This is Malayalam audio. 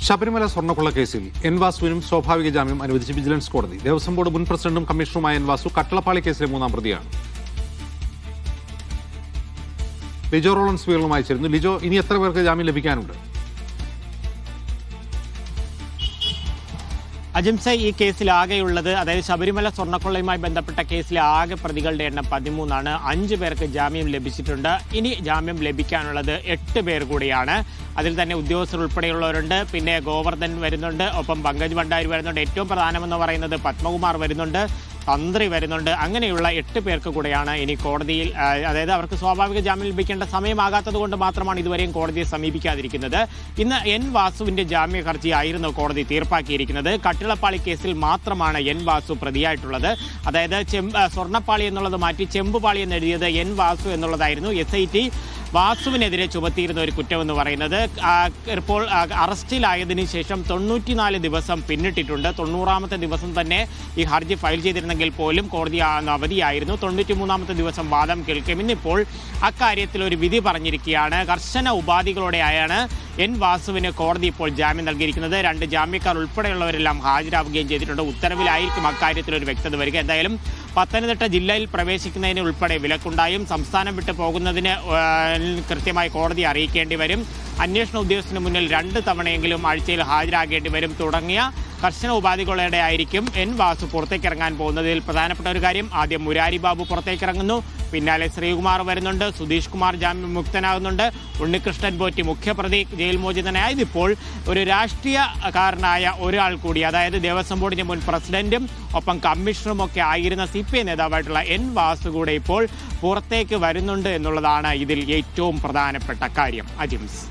ശബരിമല സ്വർണ്ണക്കൊള്ള കേസിൽ എൻ വാസുവിനും സ്വാഭാവിക ജാമ്യം അനുവദിച്ച് വിജിലൻസ് കോടതി. ദേവസ്വം ബോർഡ് മുൻ പ്രസിഡന്റും കമ്മീഷണറുമായ എൻ വാസു കട്ടളപ്പാളി കേസിലെ മൂന്നാം പ്രതിയാണ്. ലിജോ റോളൻസ് വിവരങ്ങളുമായി ചേരുന്നു. ലിജോ, ഇനി എത്ര പേർക്ക് ജാമ്യം ലഭിക്കാനുണ്ട്? അജിംസ, ഈ കേസിൽ ആകെയുള്ളത്, അതായത് ശബരിമല സ്വർണ്ണക്കൊള്ളയുമായി ബന്ധപ്പെട്ട കേസിലെ ആകെ പ്രതികളുടെ എണ്ണം 13 ആണ്. 5 പേർക്ക് ജാമ്യം ലഭിച്ചിട്ടുണ്ട്. ഇനി ജാമ്യം ലഭിക്കാനുള്ളത് 8 പേർ കൂടിയാണ്. അതിൽ തന്നെ ഉദ്യോഗസ്ഥർ ഉൾപ്പെടെയുള്ളവരുണ്ട്. പിന്നെ ഗോവർദ്ധൻ വരുന്നുണ്ട്, ഒപ്പം പങ്കജ് ഭണ്ഡാരി വരുന്നുണ്ട്. ഏറ്റവും പ്രധാനമെന്ന് പറയുന്നത് പത്മകുമാർ വരുന്നുണ്ട്, തന്ത്രി വരുന്നുണ്ട്. അങ്ങനെയുള്ള 8 പേർക്ക് കൂടെയാണ് ഇനി കോടതിയിൽ, അതായത് അവർക്ക് സ്വാഭാവിക ജാമ്യം ലഭിക്കേണ്ട സമയമാകാത്തത് കൊണ്ട് മാത്രമാണ് ഇതുവരെയും കോടതിയെ സമീപിക്കാതിരിക്കുന്നത്. ഇന്ന് എൻ വാസുവിന്റെ ജാമ്യ ഹർജി ആയിരുന്നു കോടതി തീർപ്പാക്കിയിരിക്കുന്നത്. കട്ടിളപ്പാളി കേസിൽ മാത്രമാണ് എൻ വാസു പ്രതിയായിട്ടുള്ളത്. അതായത് സ്വർണ്ണപ്പാളി എന്നുള്ളത് മാറ്റി ചെമ്പുപാളി എന്നെഴുതിയത് എൻ വാസു എന്നുള്ളതായിരുന്നു. SIT വാസുവിനെതിരെ ചുമത്തിയിരുന്ന ഒരു കുറ്റമെന്ന് പറയുന്നത്. ഇപ്പോൾ അറസ്റ്റിലായതിനു ശേഷം 94 ദിവസം പിന്നിട്ടിട്ടുണ്ട്. 90ാമത്തെ ദിവസം തന്നെ ഈ ഹർജി ഫയൽ ചെയ്തിരുന്നെങ്കിൽ പോലും കോടതി അവധിയായിരുന്നു. 93ാമത്തെ ദിവസം വാദം കേൾക്കും. ഇന്നിപ്പോൾ അക്കാര്യത്തിൽ ഒരു വിധി പറഞ്ഞിരിക്കുകയാണ്. കർശന ഉപാധികളോടെയാണ് എൻ വാസുവിന് കോടതി ഇപ്പോൾ ജാമ്യം നൽകിയിരിക്കുന്നത്. 2 ജാമ്യക്കാർ ഉൾപ്പെടെയുള്ളവരെല്ലാം ഹാജരാവുകയും ചെയ്തിട്ടുണ്ട്. ഉത്തരവിലായിരിക്കും അക്കാര്യത്തിൽ ഒരു വ്യക്തത വരിക. എന്തായാലും പത്തനംതിട്ട ജില്ലയിൽ പ്രവേശിക്കുന്നതിന് ഉൾപ്പെടെ വിലക്കുണ്ടായും. സംസ്ഥാനം വിട്ടു പോകുന്നതിന് കൃത്യമായി കോടതി അറിയിക്കേണ്ടി വരും. അന്വേഷണ ഉദ്യോഗസ്ഥന് മുന്നിൽ 2 തവണയെങ്കിലും ആഴ്ചയിൽ ഹാജരാകേണ്ടി വരും തുടങ്ങിയ കർശന ഉപാധികളോടെ ആയിരിക്കും എൻ വാസു പുറത്തേക്കിറങ്ങാൻ പോകുന്നതിൽ പ്രധാനപ്പെട്ട ഒരു കാര്യം. ആദ്യം മുരാരി ബാബു പുറത്തേക്കിറങ്ങുന്നു, പിന്നാലെ ശ്രീകുമാർ വരുന്നുണ്ട്, സുധീഷ് കുമാർ ജാമ്യം മുക്തനാകുന്നുണ്ട്, ഉണ്ണികൃഷ്ണൻ പോറ്റി മുഖ്യപ്രതി ജയിൽ മോചിതനായത്. ഇപ്പോൾ ഒരു രാഷ്ട്രീയക്കാരനായ ഒരാൾ കൂടി, അതായത് ദേവസ്വം ബോർഡിന്റെ മുൻ പ്രസിഡന്റും ഒപ്പം കമ്മീഷണറും ഒക്കെ ആയിരുന്ന CPI നേതാവായിട്ടുള്ള എൻ വാസു കൂടെ ഇപ്പോൾ പുറത്തേക്ക് വരുന്നുണ്ട് എന്നുള്ളതാണ് ഇതിൽ ഏറ്റവും പ്രധാനപ്പെട്ട കാര്യം. അജിംസ്.